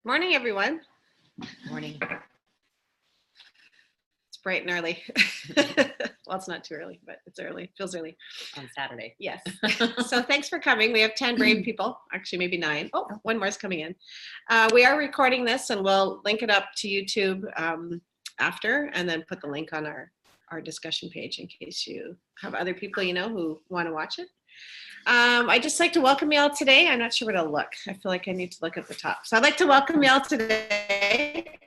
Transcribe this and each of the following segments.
Morning, everyone. Morning. It's bright and early. Well, it's not too early, but it's early. It feels early. On Saturday. Yes. So thanks for coming. We have 10 brave people, actually maybe 9. Oh, one more is coming in. We are recording this and we'll link it up to YouTube after and then put the link on our discussion page in case you have other people you know who want to watch it. I'd just like to welcome you all today. I'm not sure where to look. I feel like I need to look at the top. So I'd like to welcome you all today.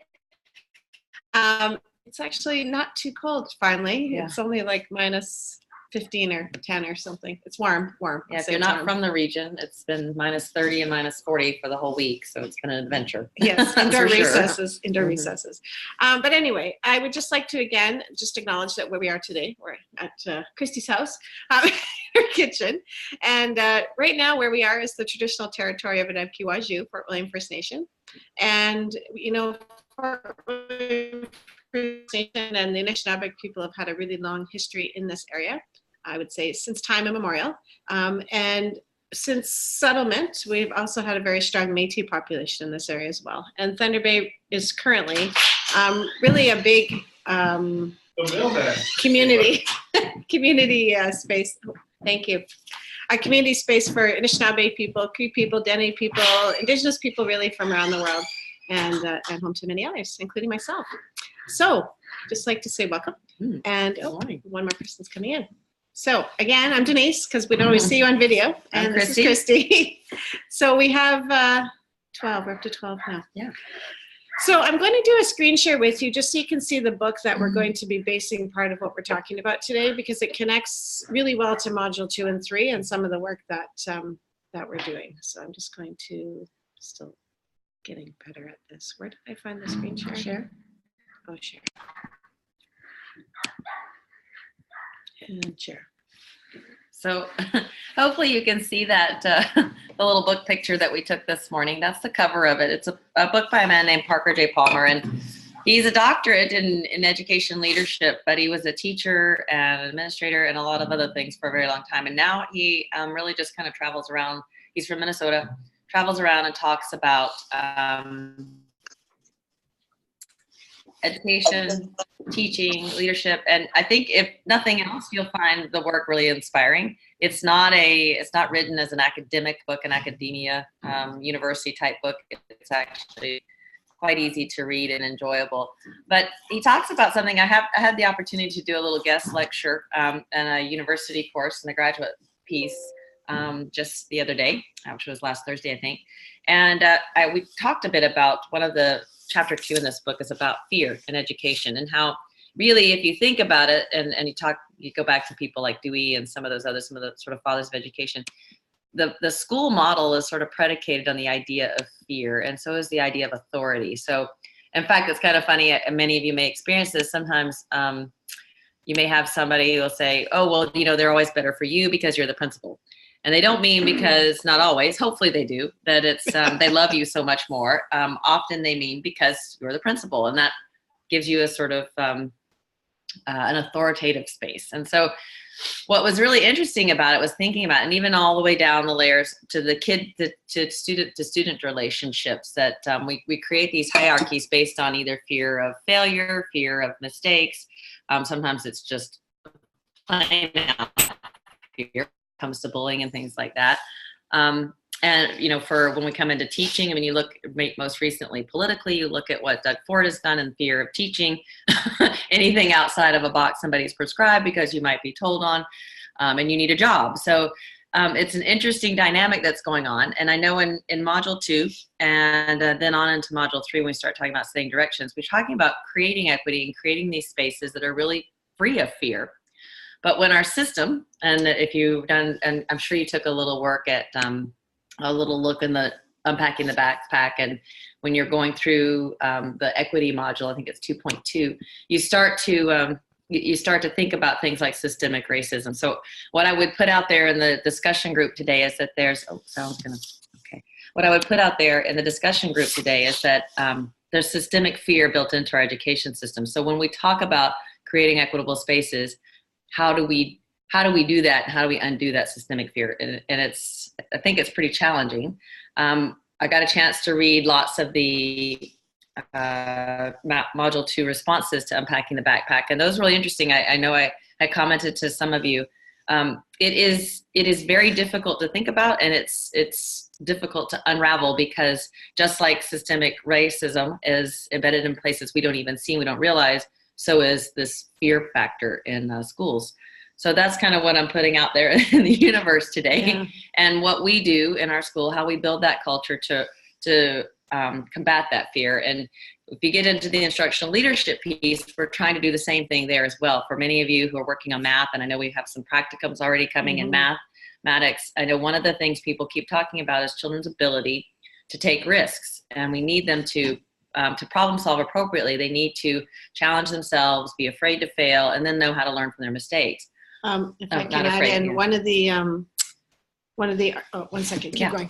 It's actually not too cold finally. Yeah. It's only like minus 15 or 10 or something. It's warm. Yeah, if you're not from the region, it's been minus 30 and minus 40 for the whole week. So it's been an adventure. Yes, indoor recesses, recesses. But anyway, I would just like to again, just acknowledge that where we are today, we're at Christy's house, her kitchen. And right now where we are is the traditional territory of Anabkiwaju, Fort William First Nation. And, you know, Fort William First Nation and the Anishinaabe people have had a really long history in this area. I would say since time immemorial. And since settlement, we've also had a very strong Métis population in this area as well. And Thunder Bay is currently really a big community space. Thank you. A community space for Anishinaabe people, Cree people, Dene people, Indigenous people really from around the world, and home to many others, including myself. So just like to say welcome. And one more person's coming in. So again, I'm Denise, because we don't always see you on video. And this is Christy. So we have 12, we're up to 12 now. Yeah. So I'm going to do a screen share with you just so you can see the book that we're going to be basing part of what we're talking about today, because it connects really well to module 2 and 3 and some of the work that we're doing. So I'm just going to still getting better at this. Where did I find the screen share? Share. Oh, share. And share. So hopefully you can see that the little book picture that we took this morning. That's the cover of it. It's a book by a man named Parker J. Palmer, and he's a doctorate in education leadership, but he was a teacher and administrator and a lot of other things for a very long time. And now he really just kind of travels around. He's from Minnesota, travels around and talks about education, teaching, leadership, and I think if nothing else, you'll find the work really inspiring. It's not written as an academic book, an academia university type book. It's actually quite easy to read and enjoyable. But he talks about something. I had the opportunity to do a little guest lecture and a university course in the graduate piece just the other day, which was last Thursday, I think. And we talked a bit about one of the chapter 2 in this book is about fear in education, and how really, if you think about it, and you go back to people like Dewey and some of the sort of fathers of education, the school model is sort of predicated on the idea of fear, and so is the idea of authority. So in fact, it's kind of funny, and many of you may experience this sometimes. You may have somebody who will say, oh, well, you know, they're always better for you because you're the principal. And they don't mean, because not always, hopefully they do, that it's they love you so much more. Often they mean because you're the principal, and that gives you a sort of an authoritative space. And so what was really interesting about it was thinking about, and even all the way down the layers to the to student relationships, that we create these hierarchies based on either fear of failure, fear of mistakes. Sometimes it's just plain out fear comes to bullying and things like that. And, you know, for when we come into teaching, I mean, you look most recently politically, you look at what Doug Ford has done in fear of teaching anything outside of a box somebody's prescribed because you might be told on, and you need a job. So it's an interesting dynamic that's going on. And I know in module 2 and then on into module 3, when we start talking about setting directions, we're talking about creating equity and creating these spaces that are really free of fear. But when our system, and if you've done, and I'm sure you took a little work at a little look in the unpacking the backpack, and when you're going through the equity module, I think it's 2.2, you start to think about things like systemic racism. So what I would put out there in the discussion group today is that what I would put out there in the discussion group today is that there's systemic fear built into our education system. So when we talk about creating equitable spaces, how do we do that? How do we undo that systemic fear? And I think it's pretty challenging. I got a chance to read lots of the module 2 responses to unpacking the backpack, and those were really interesting. I know I commented to some of you. It is very difficult to think about, and it's difficult to unravel, because just like systemic racism is embedded in places we don't even see, we don't realize, so is this fear factor in schools. So that's kind of what I'm putting out there in the universe today, Yeah. and what we do in our school, how we build that culture to combat that fear. And if you get into the instructional leadership piece, we're trying to do the same thing there as well. For many of you who are working on math, and I know we have some practicums already coming in mathematics, I know one of the things people keep talking about is children's ability to take risks, and we need them to problem solve appropriately. They need to challenge themselves, be afraid to fail, and then know how to learn from their mistakes. If I can add in, one of the, oh, 1 second, keep going.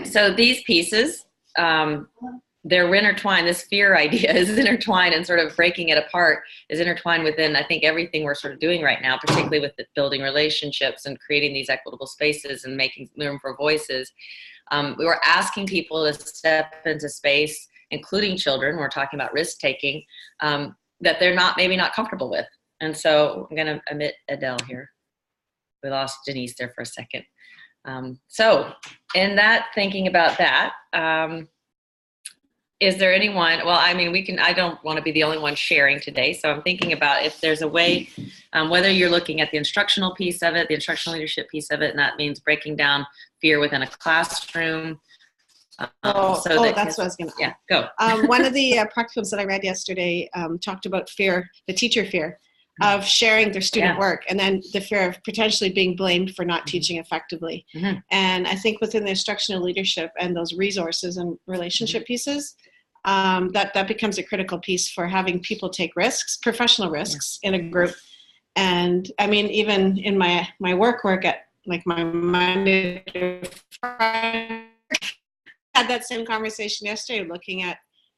So these pieces, they're intertwined. This fear idea is intertwined, and sort of breaking it apart is intertwined within, I think, everything we're sort of doing right now, particularly with building relationships and creating these equitable spaces and making room for voices. We were asking people to step into space, including children, we're talking about risk-taking, that they're maybe not comfortable with. And so I'm going to omit Adele here. We lost Denise there for a second. So in that, thinking about that, is there anyone, well, I mean, I don't want to be the only one sharing today. So I'm thinking about if there's a way, whether you're looking at the instructional piece of it, the instructional leadership piece of it, and that means breaking down fear within a classroom. That's what I was going to Yeah, go. One of the practicums that I read yesterday talked about fear, the teacher fear of sharing their student work, and then the fear of potentially being blamed for not teaching effectively. And I think within the instructional leadership and those resources and relationship pieces, that becomes a critical piece for having people take risks, professional risks in a group. And I mean, even in my work at like my Monday to Friday, had that same conversation yesterday, looking at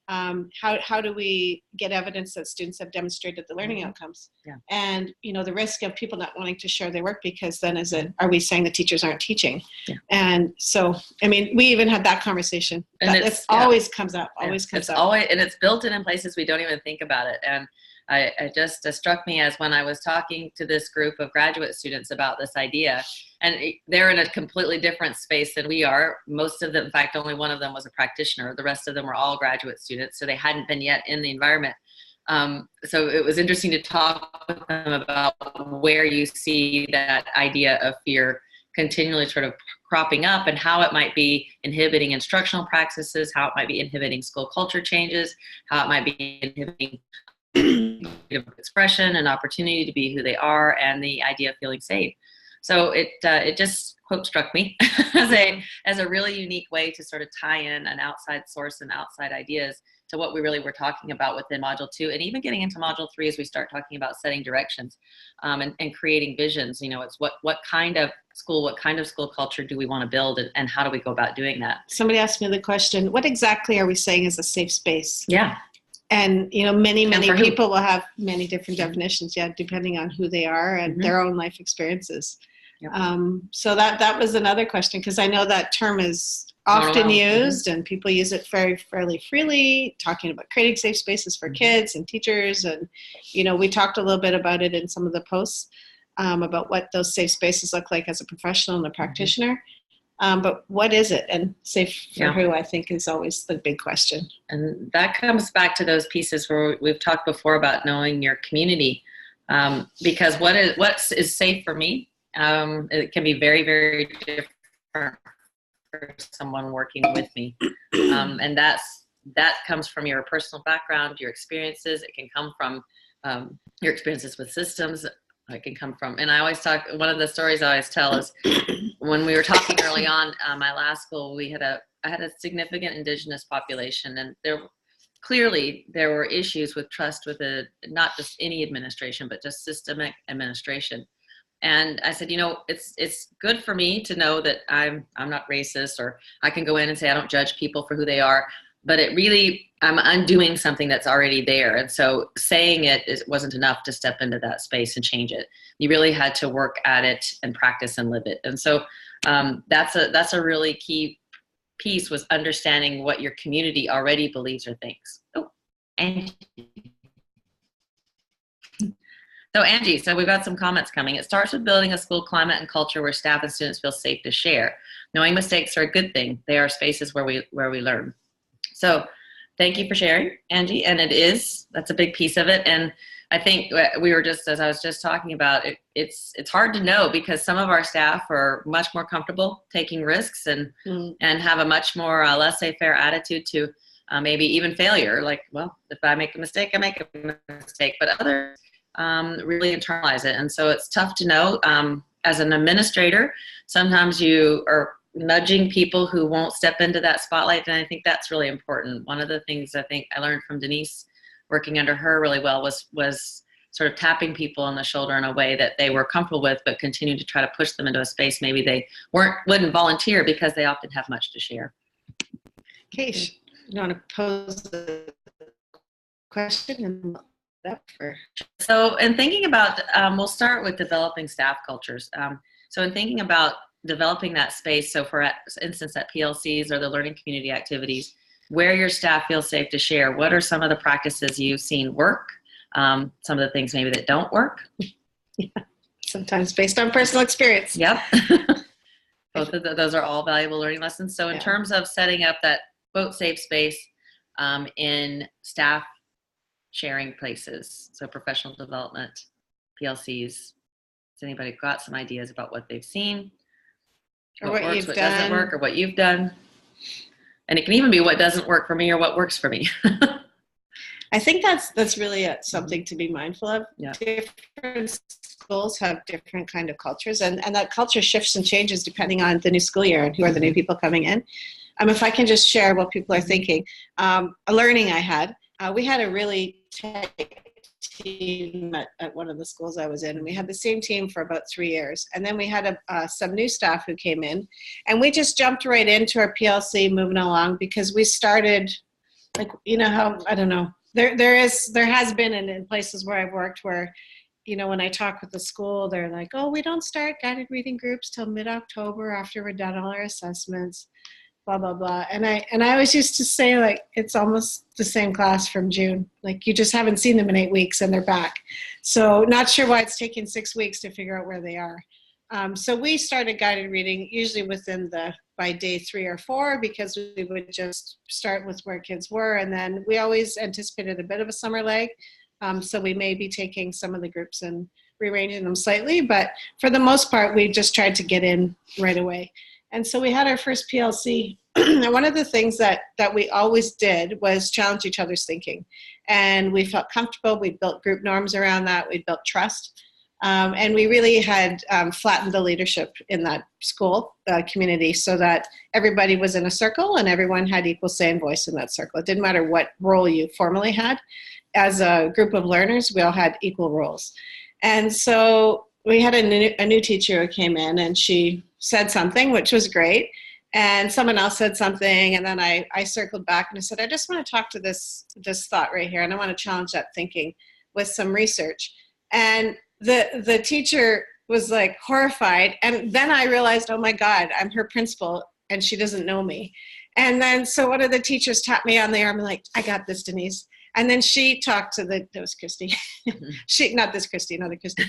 how do we get evidence that students have demonstrated the learning outcomes, and the risk of people not wanting to share their work, because then are we saying the teachers aren't teaching? And so, I mean, we even had that conversation, and it always comes up, and it's built in places we don't even think about it. And it just struck me as when I was talking to this group of graduate students about this idea, and they're in a completely different space than we are. Most of them, in fact, only one of them was a practitioner. The rest of them were all graduate students, so they hadn't been yet in the environment. So it was interesting to talk with them about where you see that idea of fear continually sort of cropping up, and how it might be inhibiting instructional practices, how it might be inhibiting school culture changes, how it might be inhibiting expression and opportunity to be who they are, and the idea of feeling safe. So it just, quote, struck me as a really unique way to sort of tie in an outside source and outside ideas to what we really were talking about within Module 2, and even getting into Module 3 as we start talking about setting directions and creating visions. It's what kind of school culture do we want to build, and how do we go about doing that? Somebody asked me the question, what exactly are we saying is a safe space? Yeah. And, many people will have many different definitions, depending on who they are and their own life experiences. So that was another question, because I know that term is often used, and people use it fairly freely, talking about creating safe spaces for kids and teachers. And, we talked a little bit about it in some of the posts about what those safe spaces look like as a professional and a practitioner. But what is it, and safe for who, I think, is always the big question. And that comes back to those pieces where we've talked before about knowing your community, because what is safe for me, it can be very, very different for someone working with me, and that comes from your personal background, your experiences. It can come from your experiences with systems. It can come from, and I always talk, one of the stories I always tell is when we were talking early on, my last school, I had a significant Indigenous population, and there were issues with trust with not just any administration, but just systemic administration. And I said, it's good for me to know that I'm not racist, or I can go in and say I don't judge people for who they are, but I'm undoing something that's already there. And so saying it wasn't enough to step into that space and change it. You really had to work at it and practice and live it. And so that's a really key piece was understanding what your community already believes or thinks. Oh, and so Angie, so we've got some comments coming. It starts with building a school climate and culture where staff and students feel safe to share. Knowing mistakes are a good thing. They are spaces where we learn. So thank you for sharing, Angie. And that's a big piece of it. And I think we were just, as I was just talking about, it's hard to know because some of our staff are much more comfortable taking risks and have a much more laissez-faire attitude to maybe even failure. Like, well, if I make a mistake, I make a mistake. But others really internalize it. And so it's tough to know. As an administrator, sometimes you are nudging people who won't step into that spotlight. And I think that's really important. One of the things I think I learned from Denise working under her really well was sort of tapping people on the shoulder in a way that they were comfortable with, but continue to try to push them into a space maybe they wouldn't volunteer because they often have much to share. Kate, you want to pose a question and So in thinking about, we'll start with developing staff cultures. So in thinking about developing that space, so for instance at PLCs or the learning community activities, where your staff feels safe to share, what are some of the practices you've seen work? Some of the things maybe that don't work? Yeah, sometimes based on personal experience. Yep. Both of those are all valuable learning lessons. So in terms of setting up that quote safe space in staff sharing places, so professional development, PLCs, has anybody got some ideas about what they've seen? Or what works, you've what done. doesn't work, or what you've done? And it can even be what doesn't work for me or what works for me. I think that's really something to be mindful of. Yeah. Different schools have different kind of cultures, and that culture shifts and changes depending on the new school year and who are the new people coming in. If I can just share what people are thinking, a learning I had, we had a really tight team at one of the schools I was in, and we had the same team for about 3 years. And then we had some new staff who came in, and we just jumped right into our PLC moving along because we started, like, you know how, I don't know, there has been in places where I've worked where, you know, when I talk with the school, they're like, oh, we don't start guided reading groups till mid-October after we're done all our assessments, blah, blah, blah. And I always used to say, like, it's almost the same class from June. Like, you just haven't seen them in 8 weeks and they're back. So not sure why it's taken 6 weeks to figure out where they are. So we started guided reading usually by day 3 or 4, because we would just start with where kids were. And then we always anticipated a bit of a summer lag. So we may be taking some of the groups and rearranging them slightly, but for the most part, we just tried to get in right away. And so we had our first PLC. And one of the things that we always did was challenge each other's thinking. And we felt comfortable. We built group norms around that. We built trust. And we really had flattened the leadership in that school community so that everybody was in a circle and everyone had equal say and voice in that circle. It didn't matter what role you formally had. As a group of learners, we all had equal roles. And so we had a new teacher who came in, and she said something, which was great. And someone else said something, and then I circled back and I said, I just want to talk to this thought right here, and I want to challenge that thinking with some research. And the teacher was like horrified. And then I realized, oh my God, I'm her principal and she doesn't know me. And then so one of the teachers tapped me on the arm and like, I got this, Denise. And then she talked to that was Christy. Not this Christy, another Christy.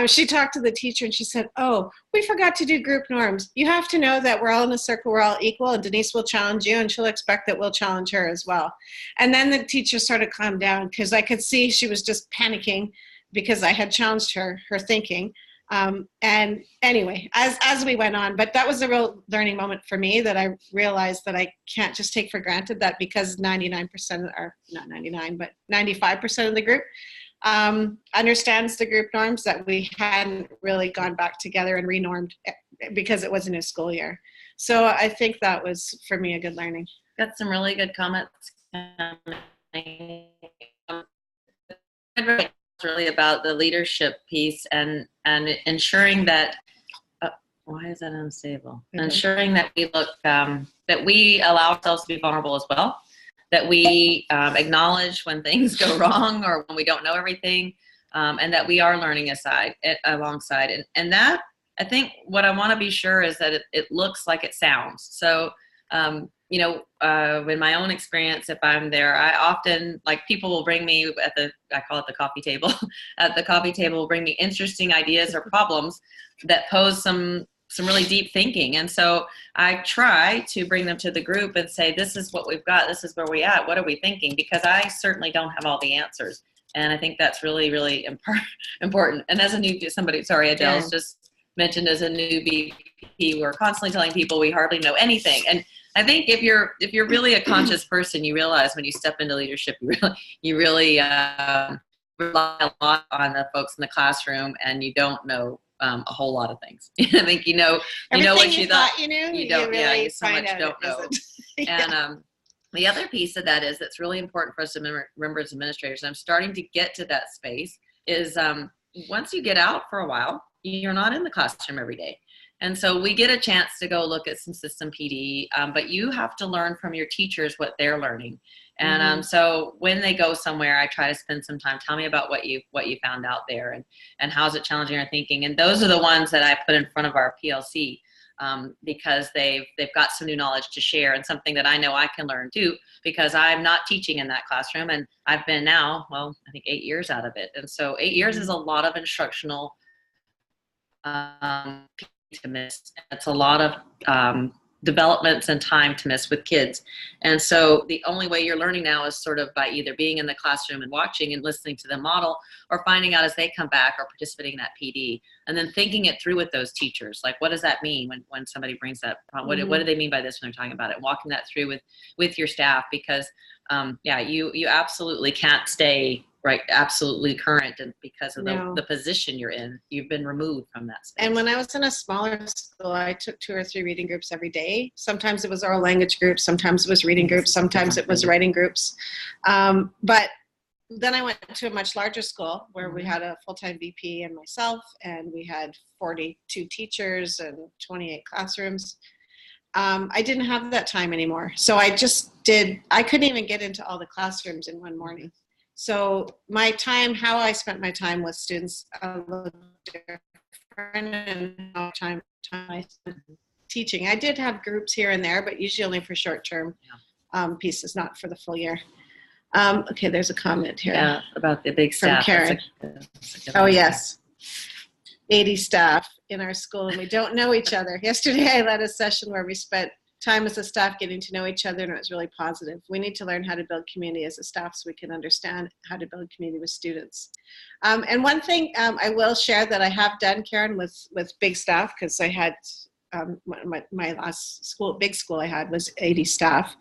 She talked to the teacher and she said, oh, we forgot to do group norms. You have to know that we're all in a circle, we're all equal, and Denise will challenge you and she'll expect that we'll challenge her as well. And then the teacher sort of calmed down because I could see she was just panicking because I had challenged her thinking. And anyway, as we went on, but that was a real learning moment for me, that I realized that I can't just take for granted that because 99% or not 99, but 95% of the group understands the group norms, that we hadn't really gone back together and renormed because it was a new school year. So I think that was, for me, a good learning. Got some really good comments. Really about the leadership piece and ensuring that why is that unstable? Mm-hmm. Ensuring that we look that we allow ourselves to be vulnerable as well, that we acknowledge when things go wrong or when we don't know everything, and that we are learning alongside. And that, I think what I want to be sure is that it looks like it sounds. So In my own experience, if I'm there, I often, like, people will bring me I call it the coffee table. At the coffee table will bring me interesting ideas or problems that pose some really deep thinking. And so I try to bring them to the group and say, this is what we've got. This is where we're at. What are we thinking? Because I certainly don't have all the answers. And I think that's really, really important. And as a new, Adele's just mentioned, as a new VP, we're constantly telling people we hardly know anything. And I think if you're really a conscious person, you realize when you step into leadership, you really rely a lot on the folks in the classroom, and you don't know a whole lot of things. I think you know what you thought you knew. You don't. Really you so much don't know. And the other piece of that is that's really important for us to remember as administrators. And I'm starting to get to that space. Is once you get out for a while, you're not in the classroom every day. And so we get a chance to go look at some system PD, but you have to learn from your teachers what they're learning. And so when they go somewhere, I try to spend some time. Tell me about what you found out there, and how's it challenging your thinking. And those are the ones that I put in front of our PLC because they've got some new knowledge to share, and something that I know I can learn too, because I'm not teaching in that classroom, and I've been now, well, I think 8 years out of it. And so 8 years is a lot of instructional to miss. It's a lot of developments and time to miss with kids. And so the only way you're learning now is sort of by either being in the classroom and watching and listening to the model, or finding out as they come back, or participating in that PD, and then thinking it through with those teachers. Like, what does that mean when somebody brings that? What do they mean by this when they're talking about it? Walking that through with your staff, because you absolutely can't stay absolutely current, and because of the position you're in, you've been removed from that space. And when I was in a smaller school, I took 2 or 3 reading groups every day. Sometimes it was oral language groups, sometimes it was reading groups, sometimes it was writing groups. But then I went to a much larger school where we had a full-time VP and myself, and we had 42 teachers and 28 classrooms. I didn't have that time anymore. So I couldn't even get into all the classrooms in one morning. So how I spent my time with students a little different, and how time I spent teaching. I did have groups here and there, but usually only for short-term pieces, not for the full year. Okay, there's a comment here. Yeah, about the big staff. From Karen. Oh, yes. 80 staff in our school, and we don't know each other. Yesterday, I led a session where we spent time as a staff getting to know each other, and it was really positive. We need to learn how to build community as a staff so we can understand how to build community with students. And one thing I will share that I have done, Karen, with big staff, because I had my last big school I had was 80 staff.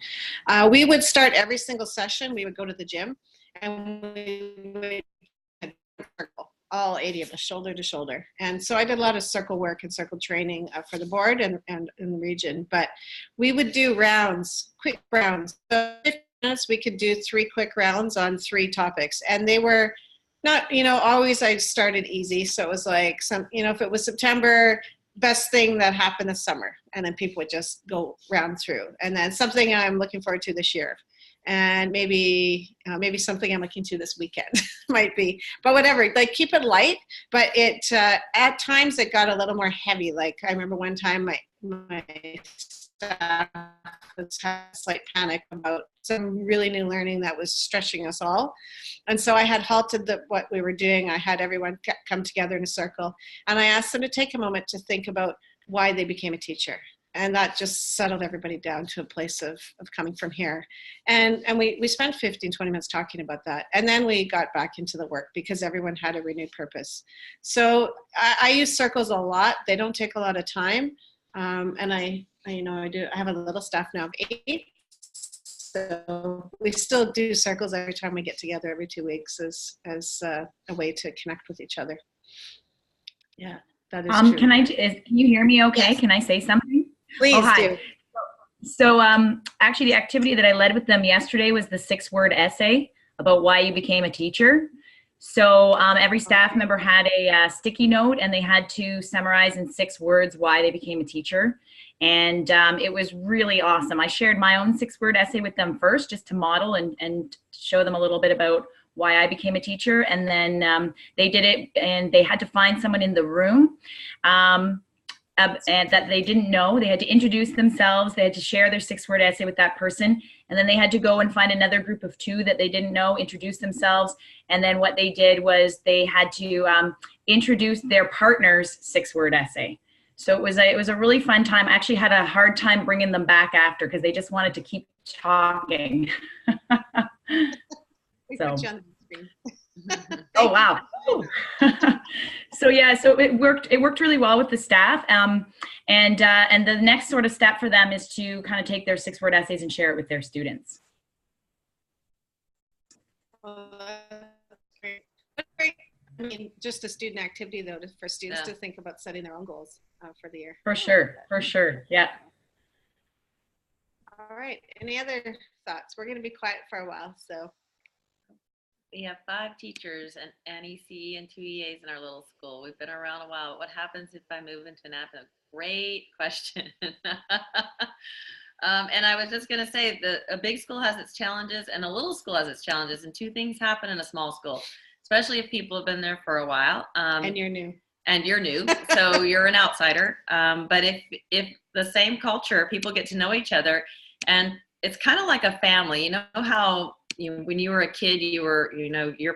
We would start every single session. We would go to the gym, and we would all 80 of us, shoulder to shoulder. And so I did a lot of circle work and circle training for the board and in the region. But we would do rounds, quick rounds. So 15 minutes, we could do 3 quick rounds on 3 topics. And they were not, always I started easy. So it was like if it was September, best thing that happened this summer. And then people would just go round through. And then something I'm looking forward to this year. And maybe something I'm looking to this weekend might be, but whatever, like keep it light. But it at times it got a little more heavy. Like I remember one time my staff was had a slight panic about some really new learning that was stretching us all. And so I had halted what we were doing. I had everyone come together in a circle, and I asked them to take a moment to think about why they became a teacher. And that just settled everybody down to a place of coming from here. And we spent 15, 20 minutes talking about that. And then we got back into the work because everyone had a renewed purpose. So I use circles a lot. They don't take a lot of time. And I have a little staff now of 8. So we still do circles every time we get together every 2 weeks as a way to connect with each other. Yeah, that is true. Can you hear me okay? Yes. Can I say something? Please do. So actually the activity that I led with them yesterday was the 6-word essay about why you became a teacher. So every staff member had a sticky note, and they had to summarize in 6 words why they became a teacher. And it was really awesome. I shared my own 6-word essay with them first, just to model and show them a little bit about why I became a teacher. And then they did it, and they had to find someone in the room. and that they didn't know. They had to introduce themselves. They had to share their 6-word essay with that person. And then they had to go and find another group of 2 that they didn't know, introduce themselves. And then what they did was they had to introduce their partner's 6-word essay. So it was a really fun time. I actually had a hard time bringing them back after because they just wanted to keep talking. So. Oh, wow. So yeah, so it worked really well with the staff. And the next sort of step for them is to kind of take their 6-word essays and share it with their students. I mean, just a student activity though, for students to think about setting their own goals for the year. For sure. Yeah. All right. Any other thoughts? We're going to be quiet for a while, so. We have 5 teachers and an EC and 2 EAs in our little school. We've been around a while. What happens if I move into an app? Great question. And I was just going to say that a big school has its challenges and a little school has its challenges, and 2 things happen in a small school, especially if people have been there for a while. And you're new. And you're new, so you're an outsider. But if the same culture, people get to know each other, and it's kind of like a family. You know how when you were a kid, your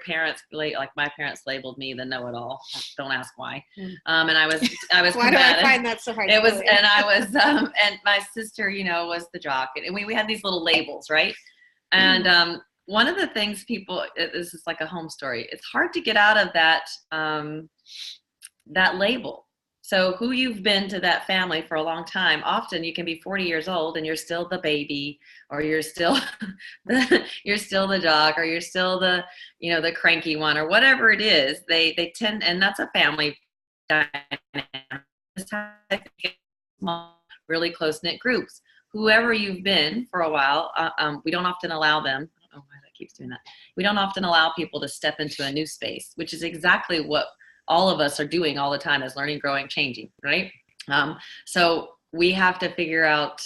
parents, like my parents labeled me the know-it-all. Don't ask why. And I was why do I find that so hard? It was, and I was, and my sister, was the jock, and we had these little labels, right? And one of the things this is like a home story. It's hard to get out of that that label. So who you've been to that family for a long time, often you can be 40 years old and you're still the baby, or you're still you're still the jock, or you're still the the cranky one, or whatever it is. They tend, and that's a family dynamic. Small, really close-knit groups. Whoever you've been for a while, we don't often allow them. I don't know why that keeps doing that. We don't often allow people to step into a new space, which is exactly what all of us are doing all the time, as learning, growing, changing, right? So we have to figure out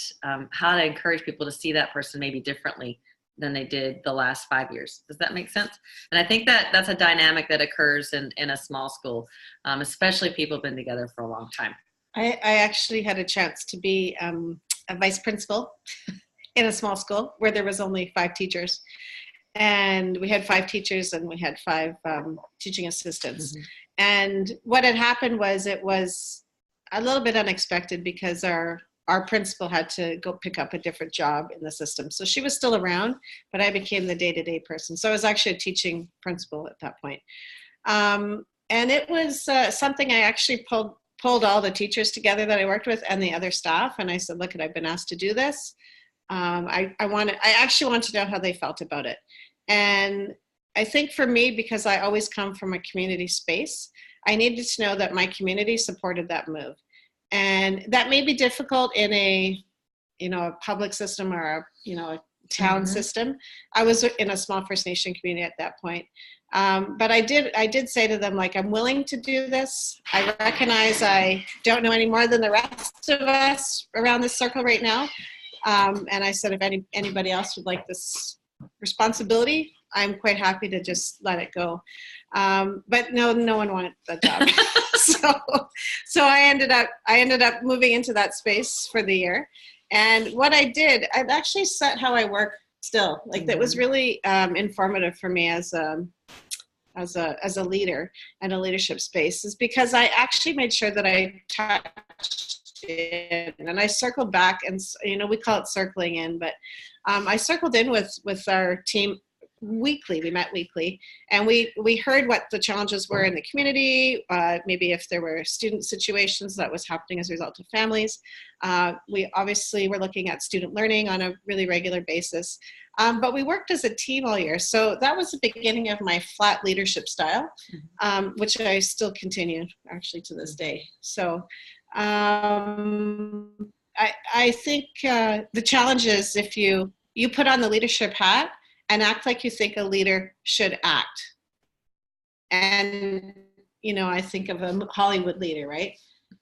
how to encourage people to see that person maybe differently than they did the last 5 years. Does that make sense? And I think that that's a dynamic that occurs in a small school, especially if people have been together for a long time. I actually had a chance to be a vice principal in a small school where there was only 5 teachers. And we had 5 teachers and we had 5 teaching assistants. Mm-hmm. And what had happened was, it was a little bit unexpected because our principal had to go pick up a different job in the system. So she was still around, but I became the day-to-day person. So I was actually a teaching principal at that point. And it was something I actually pulled all the teachers together that I worked with and the other staff. And I said, look, I've been asked to do this. I actually want to know how they felt about it. And I think for me, because I always come from a community space, I needed to know that my community supported that move. And that may be difficult in a public system or a town system. I was in a small First Nation community at that point. But I did say to them, like, I'm willing to do this. I recognize I don't know any more than the rest of us around this circle right now. And I said, if anybody else would like this responsibility, I'm quite happy to just let it go. But no one wanted that job. so I ended up moving into that space for the year. And what I did, I've actually set how I work still. Like, that was really informative for me as a leader and a leadership space, is because I actually made sure that I touched in, and I circled back, and we call it circling in, but I circled in with our team weekly. We met weekly, and we heard what the challenges were in the community, maybe if there were student situations that was happening as a result of families. We obviously were looking at student learning on a really regular basis, but we worked as a team all year. So that was the beginning of my flat leadership style, which I still continue actually to this day. So I think the challenge is, if you put on the leadership hat and act like you think a leader should act. And, I think of a Hollywood leader, right?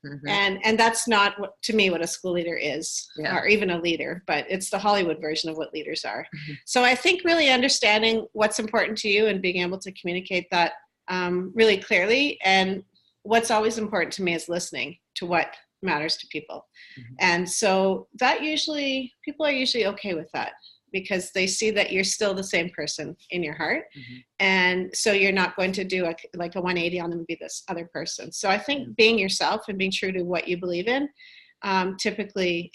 Mm-hmm. And that's not, to me, what a school leader is, or even a leader, but it's the Hollywood version of what leaders are. Mm-hmm. So I think really understanding what's important to you and being able to communicate that really clearly. And what's always important to me is listening to what matters to people. Mm-hmm. And so that usually, people are usually okay with that because they see that you're still the same person in your heart. Mm-hmm. And so you're not going to do like a 180 on them and be this other person. So I think being yourself and being true to what you believe in typically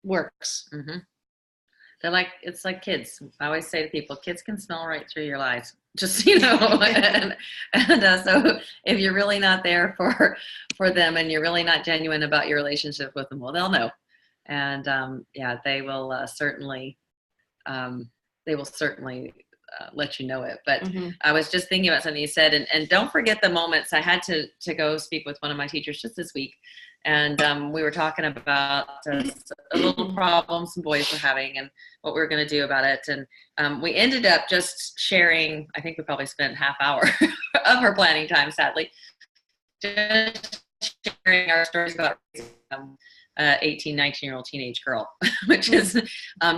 works. Mm-hmm. They're like, it's like kids. I always say to people, kids can smell right through your lies. Just, you know, so if you're really not there for them and you're really not genuine about your relationship with them, well, they'll know. And yeah, they will certainly let you know it. But Mm-hmm. I was just thinking about something you said, and don't forget the moments. I had to go speak with one of my teachers just this week, and we were talking about a little problem some boys were having and what we were going to do about it. And we ended up just sharing, I think we probably spent half hour of her planning time, sadly, just sharing our stories about 18, 19-year-old teenage girl, which is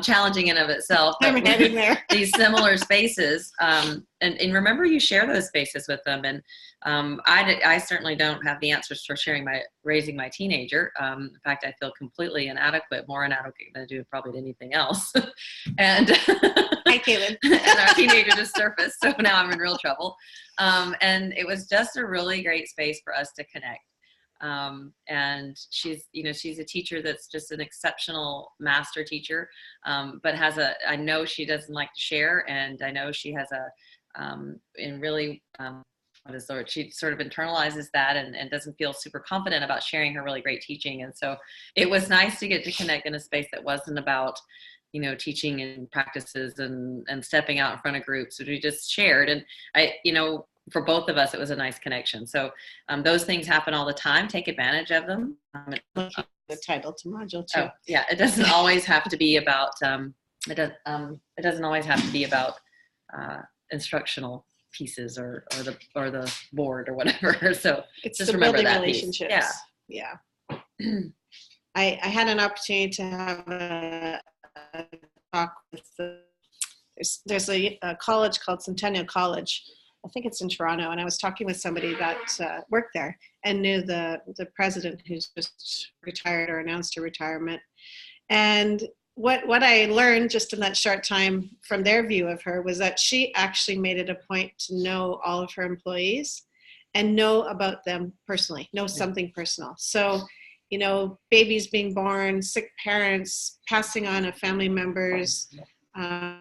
challenging in of itself. I'm heading there. These similar spaces, and remember, you share those spaces with them. And I certainly don't have the answers for raising my teenager. In fact, I feel completely inadequate, more inadequate than I do probably anything else. And hi, Caitlin. And our teenager just surfaced, so now I'm in real trouble. And it was just a really great space for us to connect. And she's a teacher that's just an exceptional master teacher, but I know she doesn't like to share, and I know she has she sort of internalizes that and doesn't feel super confident about sharing her really great teaching. And so it was nice to get to connect in a space that wasn't about, teaching and practices and stepping out in front of groups. We just shared, and for both of us, it was a nice connection. So those things happen all the time. Take advantage of them. The title to module 2. Oh, yeah, it doesn't always have to be about it doesn't always have to be about instructional pieces or the board or whatever. So it's just the remember building that relationships. piece. Yeah. I had an opportunity to have a talk with there's a college called Centennial College. I think it's in Toronto, and I was talking with somebody that worked there and knew the president, who's just retired or announced her retirement. And what I learned just in that short time from their view of her was that she actually made it a point to know all of her employees and know about them personally, know something personal. So, babies being born, sick parents, passing on of family members,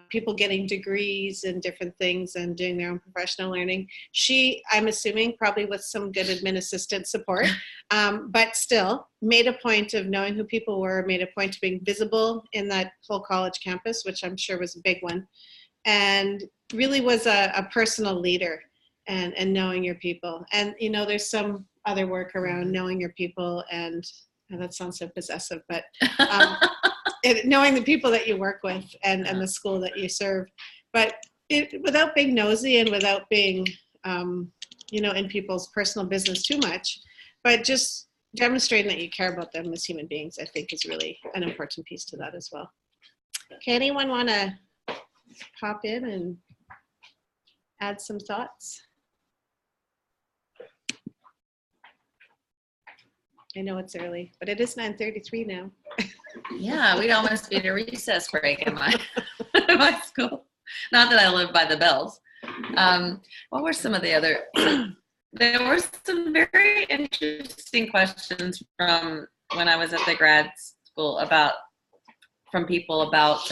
people getting degrees in different things and doing their own professional learning. She, I'm assuming, probably with some good admin assistant support, but still made a point of knowing who people were, made a point of being visible in that whole college campus, which I'm sure was a big one, and really was a personal leader and knowing your people. And, there's some other work around knowing your people, and that sounds so possessive, but knowing the people that you work with and the school that you serve, but without being nosy and without being, in people's personal business too much, but just demonstrating that you care about them as human beings, I think is really an important piece to that as well. Okay, anyone want to pop in and add some thoughts? I know it's early, but it is 9:33 now. Yeah, we'd almost be at a recess break in my school. Not that I live by the bells. What were some of the other? There were some very interesting questions from when I was at the grad school from people about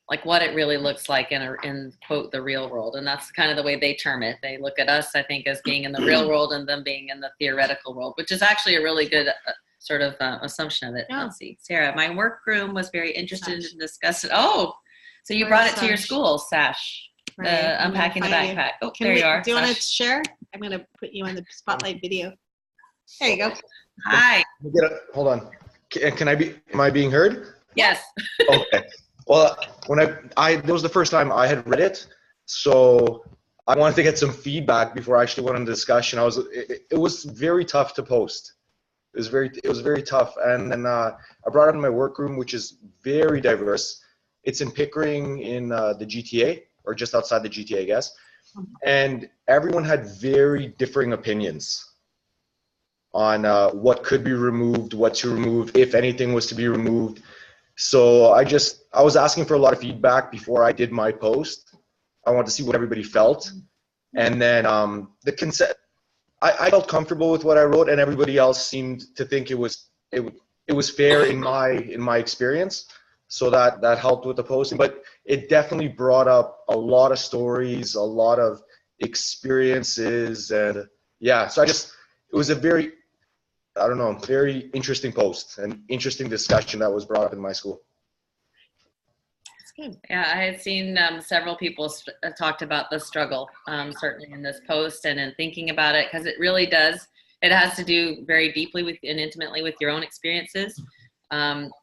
like what it really looks like in quote the real world, and that's kind of the way they term it. They look at us, I think, as being in the real world and them being in the theoretical world, which is actually a really good sort of assumption of it. Oh. Let's see, Sarah, my workroom was very interested in discussing. Oh, so you brought it to your school, Sash. Right. Unpacking the backpack. Oh, Can there you are. Do you want to Sash. share? I'm going to put you on the spotlight video. There you go. Hi. Hold on. Am I being heard? Yes. Okay. Well, when that was the first time I had read it, so I wanted to get some feedback before I actually went on the discussion. It was very tough to post. It was very tough, and then I brought it in my workroom, which is very diverse. It's in Pickering in the GTA, or just outside the GTA, I guess. And everyone had very differing opinions on what could be removed, what to remove, if anything was to be removed. So I was asking for a lot of feedback before I did my post. I wanted to see what everybody felt. And then the consent, I felt comfortable with what I wrote, and everybody else seemed to think it was fair in my experience. So that helped with the posting. But it definitely brought up a lot of stories, a lot of experiences, and yeah. So it was a very, I don't know, very interesting post, and interesting discussion that was brought up in my school. Yeah, I had seen several people talked about the struggle, certainly in this post and in thinking about it, because it really does. It has to do very deeply with and intimately with your own experiences.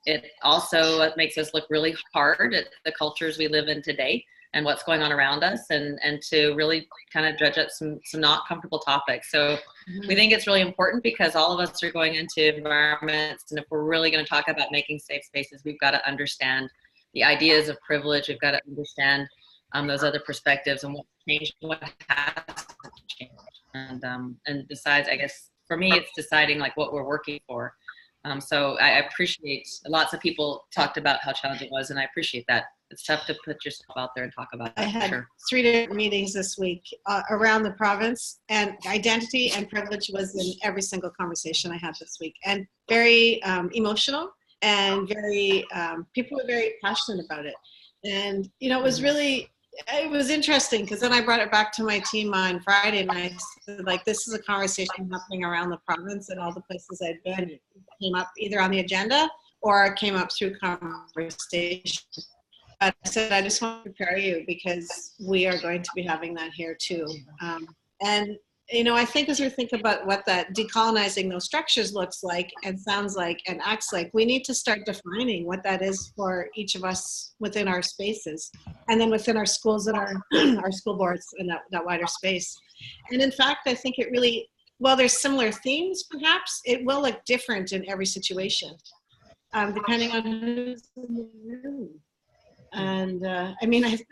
It also makes us look really hard at the cultures we live in today and what's going on around us, and to really kind of dredge up some not comfortable topics. So we think it's really important, because all of us are going into environments, and if we're really going to talk about making safe spaces, we've got to understand the ideas of privilege. We've got to understand those other perspectives and what changed, what has changed, and besides, I guess for me, it's deciding like what we're working for. So I appreciate, lots of people talked about how challenging it was, and I appreciate that. It's tough to put yourself out there and talk about that. I had 3 different meetings this week around the province, and identity and privilege was in every single conversation I had this week, and very emotional, and very people were very passionate about it. And it was interesting, because then I brought it back to my team on Friday, and I said, like, this is a conversation happening around the province, and all the places I'd been, it came up either on the agenda or it came up through conversation. But I said, I just want to prepare you, because we are going to be having that here too. And I think as we think about what that decolonizing those structures looks like and sounds like and acts like, we need to start defining what that is for each of us within our spaces, and then within our schools and our school boards and that wider space. And in fact, I think it really, well, there's similar themes, perhaps. It will look different in every situation, depending on who's in the room. And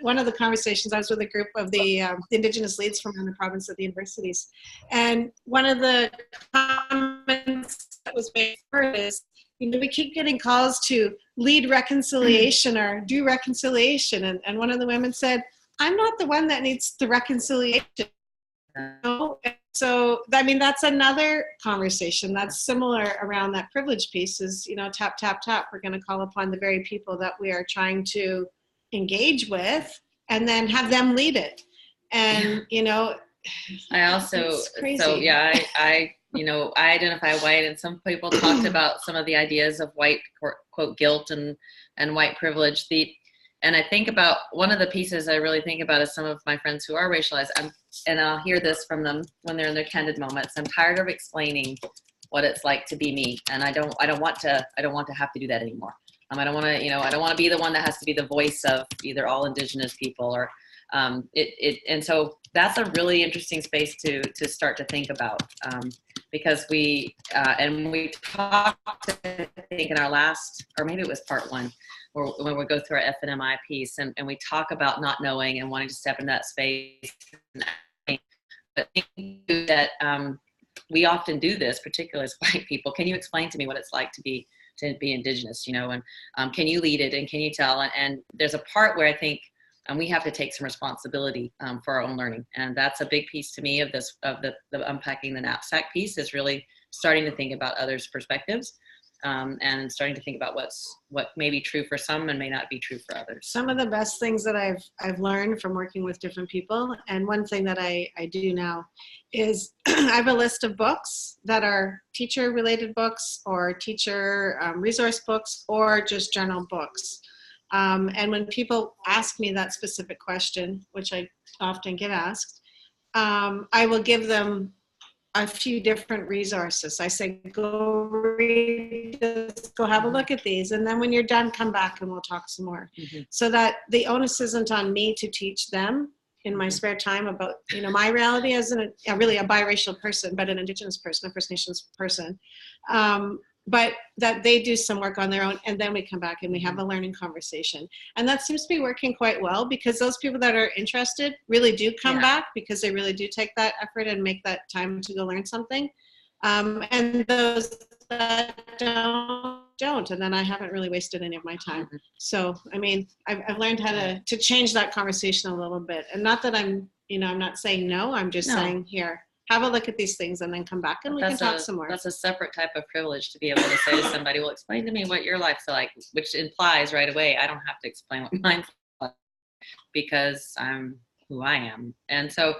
one of the conversations, I was with a group of the Indigenous leads from around the province at the universities, and one of the comments that was made is, we keep getting calls to lead reconciliation or do reconciliation, and one of the women said, I'm not the one that needs the reconciliation. So, that's another conversation that's similar around that privilege piece is, tap, tap, tap. We're going to call upon the very people that we are trying to engage with, and then have them lead it. And, I also, it's crazy. so yeah, I identify white, and some people talked about some of the ideas of white, quote, guilt and white privilege. And I think about one of the pieces I really think about is some of my friends who are racialized, and I'll hear this from them when they're in their candid moments. I'm tired of explaining what it's like to be me, and I don't want to have to do that anymore. I don't want to be the one that has to be the voice of either all Indigenous people or and so that's a really interesting space to start to think about, because we talked, I think, in our last, or maybe it was part 1, when we go through our FNMI piece, and we talk about not knowing and wanting to step in that space. But I think that we often do this, particularly as white people. Can you explain to me what it's like to be Indigenous, and can you lead it, and can you tell? And there's a part where I think we have to take some responsibility for our own learning, and that's a big piece to me of the unpacking the knapsack piece, is really starting to think about others' perspectives, and starting to think about what may be true for some and may not be true for others. Some of the best things that I've learned from working with different people, and one thing that I do now is I have a list of books that are teacher-related books or teacher resource books or just journal books. And when people ask me that specific question, which I often get asked, I will give them a few different resources. I say, go read this, go have a look at these, and then when you're done, come back and we'll talk some more. So that the onus isn't on me to teach them in my spare time about, my reality as really a biracial person, but an Indigenous person, a First Nations person. But that they do some work on their own, and then we come back and we have a learning conversation. And that seems to be working quite well, because those people that are interested really do come back, because they really do take that effort and make that time to go learn something. And those that don't, and then I haven't really wasted any of my time. So, I mean, I've learned how to change that conversation a little bit. And not that I'm not saying no, I'm just saying, here, have a look at these things and then come back and we can talk some more. That's a separate type of privilege to be able to say to somebody, well, explain to me what your life's like, which implies right away, I don't have to explain what mine's like because I'm who I am. And so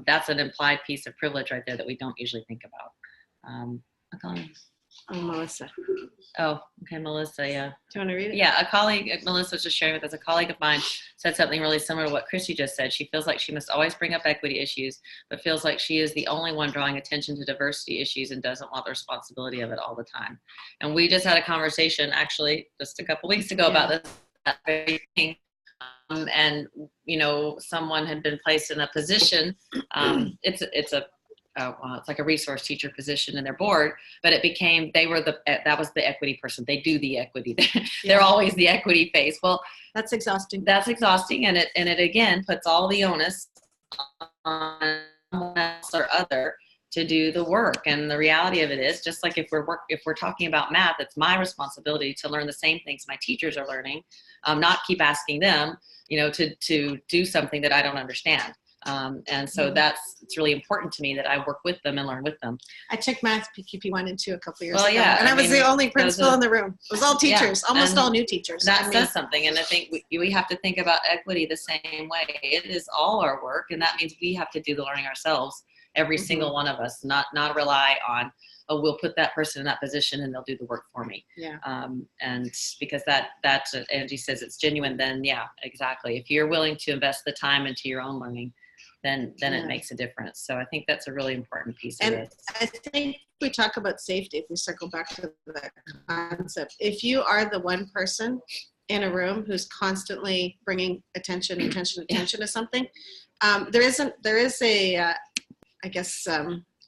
that's an implied piece of privilege right there that we don't usually think about. Oh, Melissa. Oh, okay, Melissa, yeah. Do you want to read it? Yeah, a colleague, Melissa was just sharing with us, a colleague of mine said something really similar to what Christy just said. She feels like she must always bring up equity issues, but feels like she is the only one drawing attention to diversity issues and doesn't want the responsibility of it all the time. And we just had a conversation, actually, just a couple weeks ago about this very thing. And, someone had been placed in a position, it's like a resource teacher position in their board, but it became, that was the equity person. They do the equity. They're always the equity face. Well, that's exhausting. And it again puts all the onus on someone else or other to do the work. And the reality of it is, just like if we're talking about math, it's my responsibility to learn the same things my teachers are learning, not keep asking them, to do something that I don't understand. And so it's really important to me that I work with them and learn with them. I took math PQP 1 and 2 a couple years ago. And I was the only principal in the room. It was all teachers, almost all new teachers. That says something. And I think we have to think about equity the same way. It is all our work. And that means we have to do the learning ourselves, every single one of us, not rely on, oh, we'll put that person in that position and they'll do the work for me. Yeah. And because that's Angie says it's genuine, then yeah, exactly. If you're willing to invest the time into your own learning, then it makes a difference. So I think that's a really important piece of it. I think we talk about safety, if we circle back to that concept. If you are the one person in a room who's constantly bringing attention to something, there is a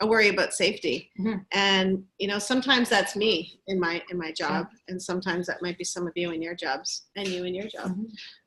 worry about safety. Mm-hmm. And sometimes that's me in my job, and sometimes that might be some of you in your jobs and you in your job.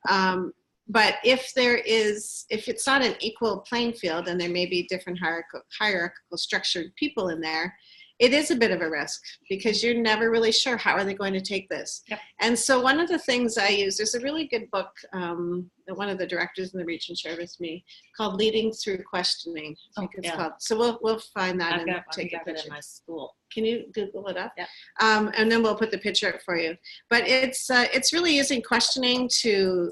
Mm-hmm. But if it's not an equal playing field and there may be different hierarchical structured people in there, it is a bit of a risk because you're never really sure how are they going to take this. Yep. And so one of the things I use, there's a really good book that one of the directors in the region shared with me called Leading Through Questioning. I think it's called. So we'll find that and take a picture. It in my school. Can you Google it up? Yeah. And then we'll put the picture up for you. But it's really using questioning to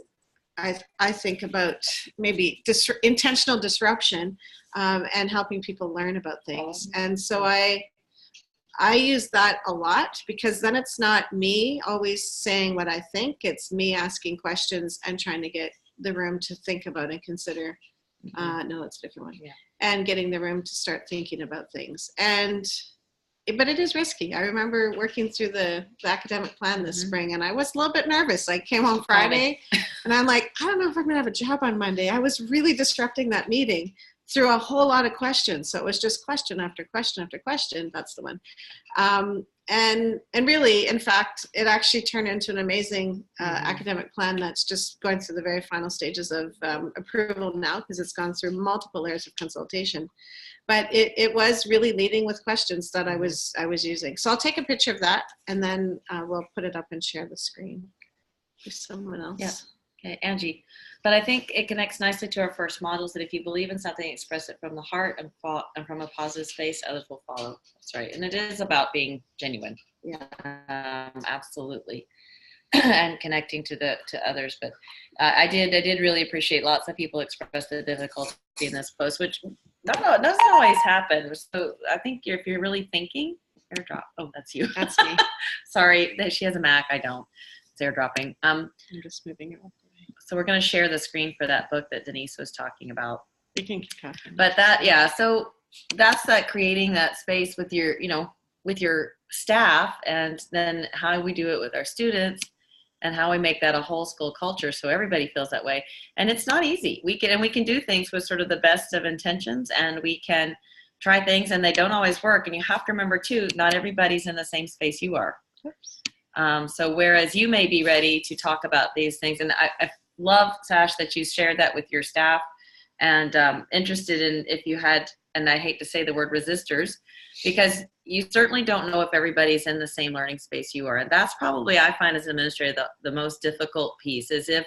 I think about maybe intentional disruption and helping people learn about things. And so I use that a lot because then it's not me always saying what I think. It's me asking questions and trying to get the room to think about and consider. No, that's a different one. Yeah. And getting the room to start thinking about things. But it is risky. I remember working through the academic plan this spring, and I was a little bit nervous. I came home Friday, and I'm like, I don't know if I'm going to have a job on Monday. I was really disrupting that meeting through a whole lot of questions. So it was just question after question after question. That's the one. And really, in fact, it actually turned into an amazing academic plan that's just going through the very final stages of approval now because it's gone through multiple layers of consultation. But it was really leading with questions that I was using. So I'll take a picture of that and then we'll put it up and share the screen for someone else. Yeah. Okay, Angie. But I think it connects nicely to our first models that if you believe in something, express it from the heart and from a positive space, others will follow. That's right. And it is about being genuine. Yeah. Absolutely. And connecting to others. But I did really appreciate lots of people expressed the difficulty in this post, which doesn't always happen. So I think if you're really thinking, airdrop. Oh, that's you. That's me. Sorry, she has a Mac. I don't. It's airdropping. I'm just moving it up. So we're going to share the screen for that book that Denise was talking about. You can keep talking. But so that's that creating that space with your staff, and then how we do it with our students, and how we make that a whole school culture so everybody feels that way. And it's not easy. We can do things with sort of the best of intentions, and we can try things and they don't always work. And you have to remember too, not everybody's in the same space you are. So whereas you may be ready to talk about these things, and I love, Sash, that you shared that with your staff and interested in if you had, and I hate to say the word resistors, because you certainly don't know if everybody's in the same learning space you are. And that's probably, I find as an administrator, the most difficult piece is if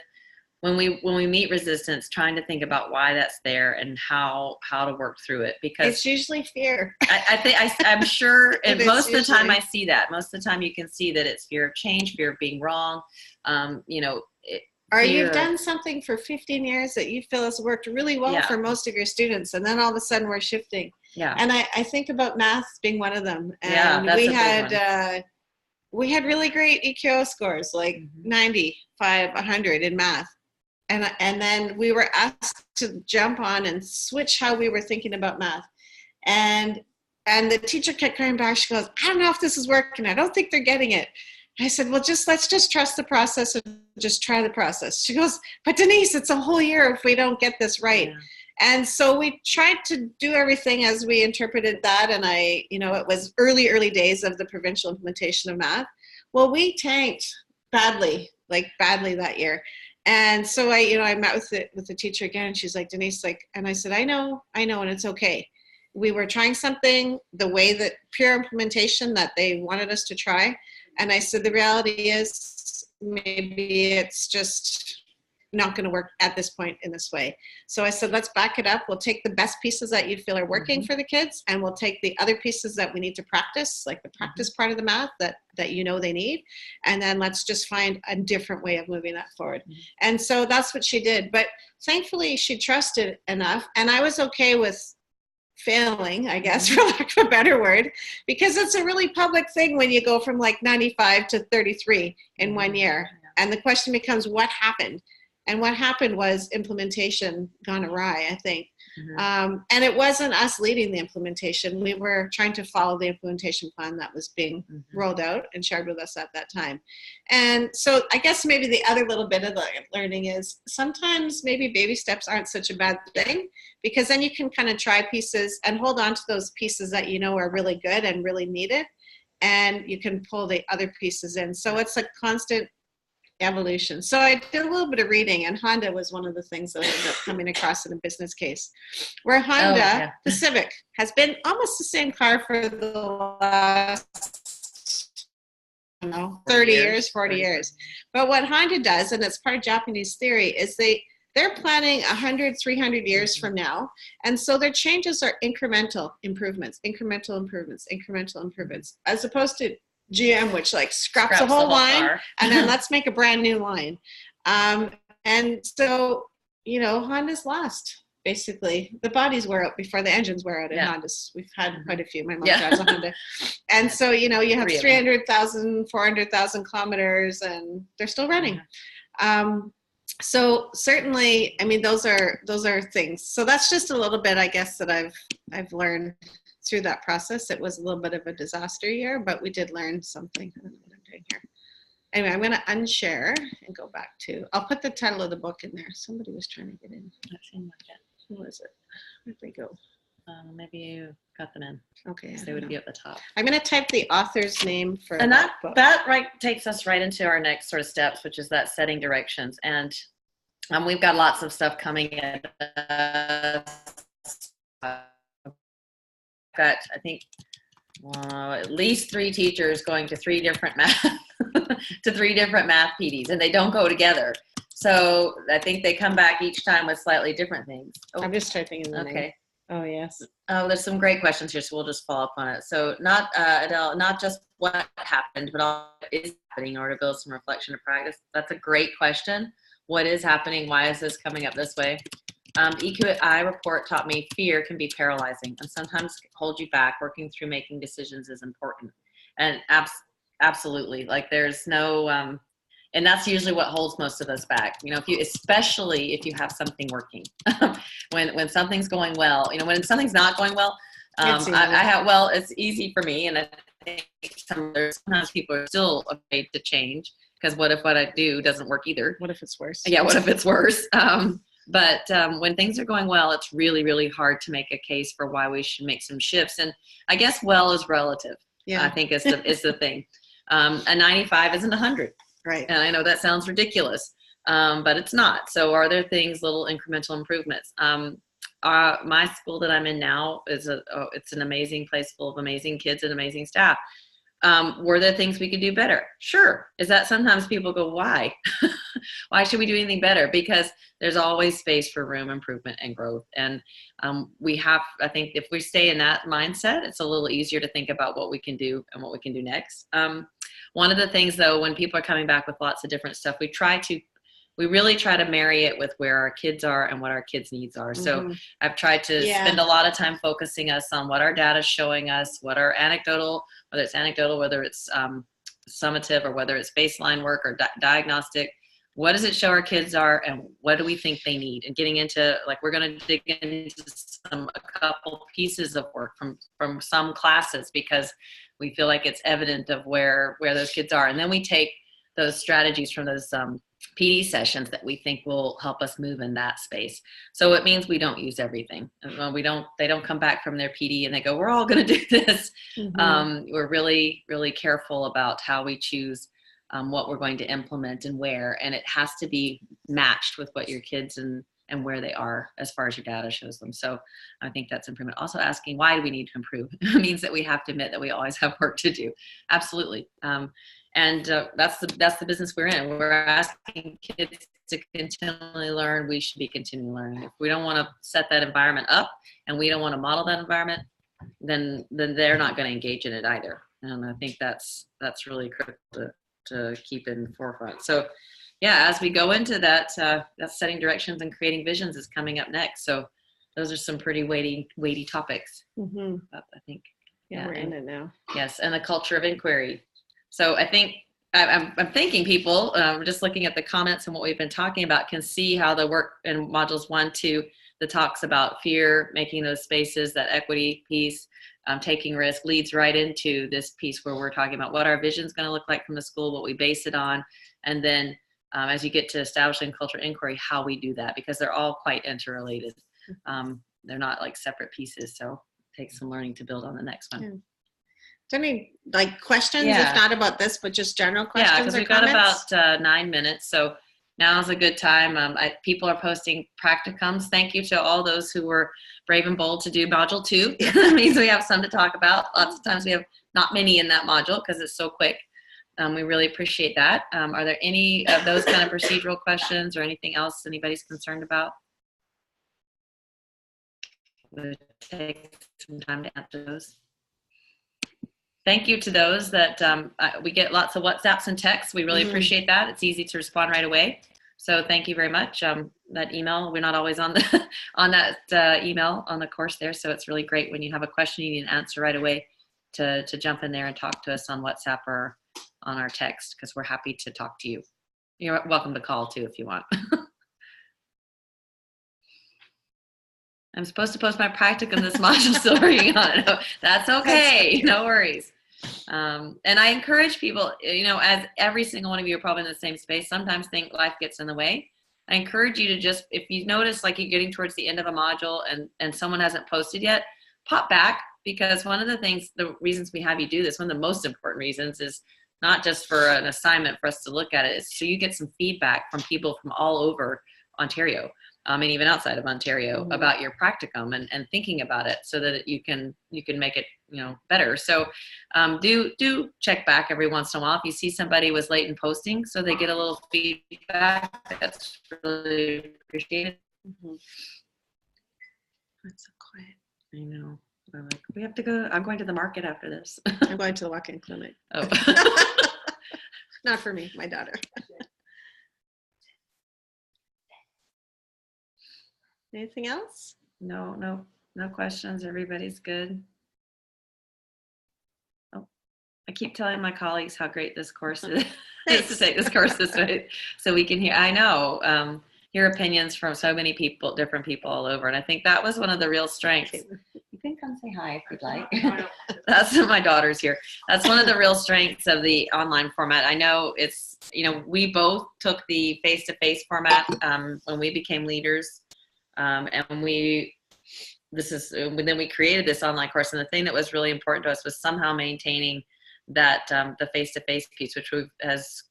when we meet resistance, trying to think about why that's there and how to work through it, because It's usually fear. I'm sure, and It most is of the time usually. I see that. Most of the time you can see that it's fear of change, fear of being wrong. You know, Or fear you've of- done something for 15 years that you feel has worked really well Yeah. for most of your students, and then all of a sudden we're shifting. Yeah. And I think about math being one of them. And Yeah, that's we a big had we had really great EQO scores, like 95, 100 in math. And then we were asked to jump on and switch how we were thinking about math. And the teacher kept coming back. She goes, I don't know if this is working. I don't think they're getting it. I said, well, let's just trust the process and just try the process. She goes, but Denise, it's a whole year if we don't get this right. Yeah. And so we tried to do everything as we interpreted that. And it was early days of the provincial implementation of math. Well, we tanked badly that year. And so I met with the teacher again, and she's like, Denise, and I said, I know, and it's okay. We were trying something the way that pure implementation that they wanted us to try. And I said, the reality is maybe it's just not going to work at this point in this way. So I said, let's back it up. We'll take the best pieces that you feel are working for the kids, and we'll take the other pieces that we need to practice, like the practice part of the math that they need. And then let's just find a different way of moving that forward. And so that's what she did. But thankfully she trusted enough, and I was okay with failing, I guess, for lack of a better word, because it's a really public thing when you go from like 95 to 33 in 1 year. And the question becomes, what happened? And what happened was implementation gone awry, I think. And it wasn't us leading the implementation. We were trying to follow the implementation plan that was being rolled out and shared with us at that time. And so I guess maybe the other little bit of the learning is sometimes maybe baby steps aren't such a bad thing, because then you can kind of try pieces and hold on to those pieces that you know are really good and really needed, and you can pull the other pieces in. So it's a constant evolution. So I did a little bit of reading, and Honda was one of the things that I ended up coming across in a business case, where Honda, the Civic, has been almost the same car for the last, 30 years, 40 years. But what Honda does, and it's part of Japanese theory, is they're planning 100, 300 years from now. And so their changes are incremental improvements, as opposed to GM, which scraps the whole line and then let's make a brand new line. And so, Honda's lost, basically. The bodies wear out before the engines wear out in Hondas. We've had quite a few. My mom drives a Honda. And so, you have 300,000, 400,000 kilometers, and they're still running. So certainly, those are things. So that's just a little bit, I guess, that I've learned through that process. It was a little bit of a disaster year, but we did learn something. I don't know what I'm doing here. Anyway, I'm going to unshare and go back to, I'll put the title of the book in there. Somebody was trying to get in. Who was it? Where'd they go? Maybe you got them in. Okay. They would be at the top. I'm going to type the author's name for and that book. That takes us right into our next sort of steps, which is that setting directions. And we've got lots of stuff coming in. Got, I think, at least 3 teachers going to 3 different math PDs, and they don't go together. So I think they come back each time with slightly different things. I'm just typing in the name. Okay. Oh, yes. Oh, there's some great questions here, so we'll just follow up on it. So not, Adele, not just what happened, but what is happening in order to build some reflection and practice. That's a great question. What is happening? Why is this coming up this way? The EQI report taught me fear can be paralyzing and sometimes hold you back. Working through making decisions is important. And absolutely, there's no, and that's usually what holds most of us back. Especially if you have something working. when something's going well, when something's not going well, it's easy for me. And I think sometimes people are still afraid to change, because what if what I do doesn't work either? What if it's worse? Yeah, what if it's worse? But when things are going well, it's really, really hard to make a case for why we should make some shifts. And I guess well is relative. Yeah. I think is the thing. A 95 isn't 100. Right. And I know that sounds ridiculous. but it's not. So are there things, little incremental improvements? My school that I'm in now is it's an amazing place full of amazing kids and amazing staff. Were there things we could do better? Sure. Is that sometimes people go, why? Why should we do anything better? Because there's always space for room improvement and growth. And I think if we stay in that mindset, it's a little easier to think about what we can do and what we can do next. One of the things though, when people are coming back with lots of different stuff, we really try to marry it with where our kids are and what our kids' needs are. So I've tried to spend a lot of time focusing us on what our data is showing us, what our whether it's summative, or whether it's baseline work or diagnostic. What does it show our kids are, and what do we think they need? And getting into, like, we're going to dig into a couple pieces of work from some classes, because we feel like it's evident of where those kids are. And then we take those strategies from those PD sessions that we think will help us move in that space. So it means we don't use everything. They don't come back from their PD and they go, we're all going to do this. We're really, really careful about how we choose what we're going to implement and where, and it has to be matched with what your kids and where they are as far as your data shows them. So I think that's improvement. Also asking, why do we need to improve? It means that we have to admit that we always have work to do. Absolutely. And that's the business we're in. We're asking kids to continually learn. We should be continually learning. If we don't want to set that environment up and we don't want to model that environment, then they're not going to engage in it either. And I think that's really critical to keep in forefront. So yeah, as we go into that setting directions and creating visions is coming up next. So those are some pretty weighty topics. I think. Yeah, we're in it now. Yes, and the culture of inquiry. So I think I'm thinking people, just looking at the comments and what we've been talking about, can see how the work in modules 1, 2, the talks about fear, making those spaces, that equity piece, taking risk, leads right into this piece where we're talking about what our vision is going to look like from the school, what we base it on, and then as you get to establishing culture inquiry, how we do that, because they're all quite interrelated. They're not like separate pieces, so it takes some learning to build on the next one. Yeah. Do you have any questions, if not about this, but just general questions? Yeah, because we've got about 9 minutes, so now's a good time. People are posting practicums. Thank you to all those who were brave and bold to do module 2. That means we have some to talk about. Lots of times we have not many in that module because it's so quick. We really appreciate that. Are there any of those kind of procedural questions or anything else anybody's concerned about? We'll take some time to answer those. Thank you to those that we get lots of WhatsApps and texts. We really appreciate that. It's easy to respond right away. So thank you very much. That email, we're not always on the on that email on the course there. So it's really great when you have a question you need an answer right away to jump in there and talk to us on WhatsApp or on our text, because we're happy to talk to you. You're welcome to call too if you want. I'm supposed to post my practicum this module, still working on it. That's okay, no worries. And I encourage people, as every single one of you are probably in the same space, sometimes think life gets in the way. I encourage you to just, if you notice like you're getting towards the end of a module and someone hasn't posted yet, pop back, because one of the reasons we have you do this, one of the most important reasons, is not just for an assignment for us to look at it, it's so you get some feedback from people from all over Ontario. And even outside of Ontario about your practicum and thinking about it, so that you can make it better. So do check back every once in a while if you see somebody was late in posting, so they get a little feedback. That's really appreciated. That's so quiet. I know. We're like, we have to go. I'm going to the market after this. I'm going to the walk-in clinic. Oh. Not for me, my daughter. Anything else? No questions. Everybody's good. Oh, I keep telling my colleagues how great this course is to take this course this way, so we can hear opinions from so many people, different people all over. And I think that was one of the real strengths. You can come say hi if you'd like. That's my daughter's here. That's one of the real strengths of the online format. I know it's, we both took the face-to-face format when we became leaders. And then we created this online course, and the thing that was really important to us was somehow maintaining that the face-to-face piece, which has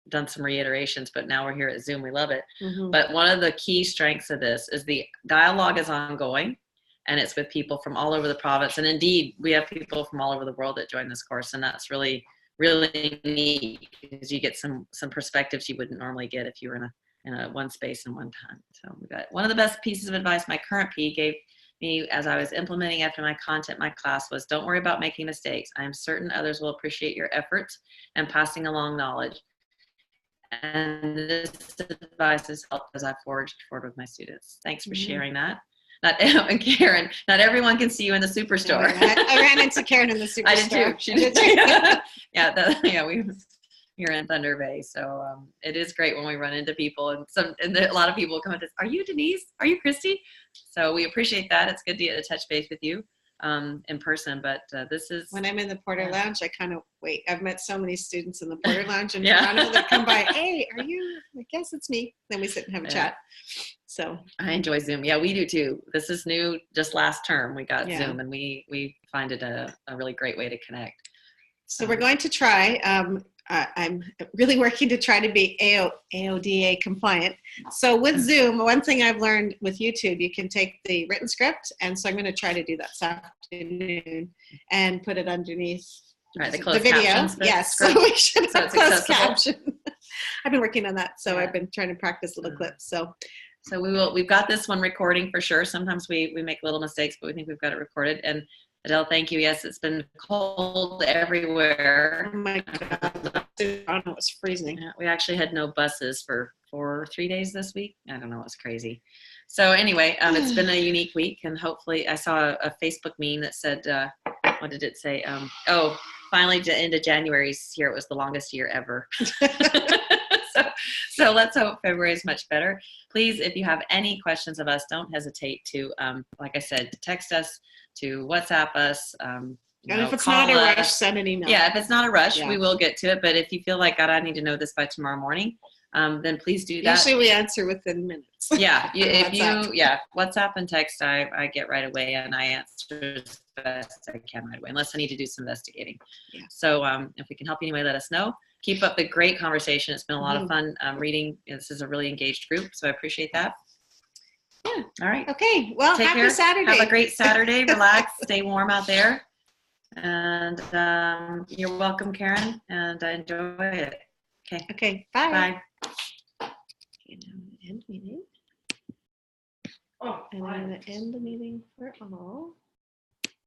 done some reiterations, but now we're here at Zoom. We love it. Mhm. But one of the key strengths of this is the dialogue is ongoing, and it's with people from all over the province. And indeed, we have people from all over the world that join this course, and that's really, really neat because you get some perspectives you wouldn't normally get if you were in a one space and one time. So we got one of the best pieces of advice my current P gave me as I was implementing after my content in my class was, don't worry about making mistakes. I am certain others will appreciate your efforts and passing along knowledge. And this advice has helped as I forged forward with my students. Thanks for sharing that. And Karen, not everyone can see you in the superstore. I ran into Karen in the superstore. I did too. She did too. You're in Thunder Bay, so it is great when we run into people, and a lot of people come up to us, are you Denise? Are you Christy? So we appreciate that. It's good to get a touch base with you in person, but this is when I'm in the Porter Lounge, I kind of wait. I've met so many students in the Porter Lounge in Yeah. Toronto that come by. Hey, are you? I guess it's me. Then we sit and have a chat. So I enjoy Zoom. Yeah, we do too. This is new. Just last term, we got Yeah. Zoom, and we find it a really great way to connect. So we're going to try. I'm really working to try to be AODA compliant. So with Zoom, one thing I've learned with YouTube, you can take the written script, and so I'm going to try to do that this afternoon and put it underneath Right, the the closed video. captions, the Yes, so script, we should so have it's closed accessible. caption. I've been working on that, so Yeah. I've been trying to practice little clips. So we've got this one recording for sure. Sometimes we make little mistakes, but we think we've got it recorded. And Adele, thank you. Yes, it's been cold everywhere. oh my God, Toronto was freezing. Yeah, we actually had no buses for 3 days this week. I don't know, it's crazy. So anyway, it's been a unique week, and hopefully I saw a Facebook meme that said, what did it say? Finally, the end of January's here. It was the longest year ever. So let's hope February is much better. Please, if you have any questions of us, don't hesitate to, like I said, to text us, to WhatsApp us. And if it's not a rush, send an email. Yeah, if it's not a rush, Yeah. we will get to it. But if you feel like, God, I need to know this by tomorrow morning, then please do that. Usually we answer within minutes. Yeah, WhatsApp. WhatsApp and text, I get right away, and I answer as best I can right away, unless I need to do some investigating. Yeah. So if we can help you anyway, let us know. Keep up the great conversation. It's been a lot of fun reading. This is a really engaged group, so I appreciate that. Yeah. All right. Okay. Well, Take happy care. Saturday. Have a great Saturday. Relax. Stay warm out there. And you're welcome, Karen, and enjoy it. Okay. Okay. Bye. Bye. Okay, now I'm gonna end meeting. And I'm going to end the meeting for all.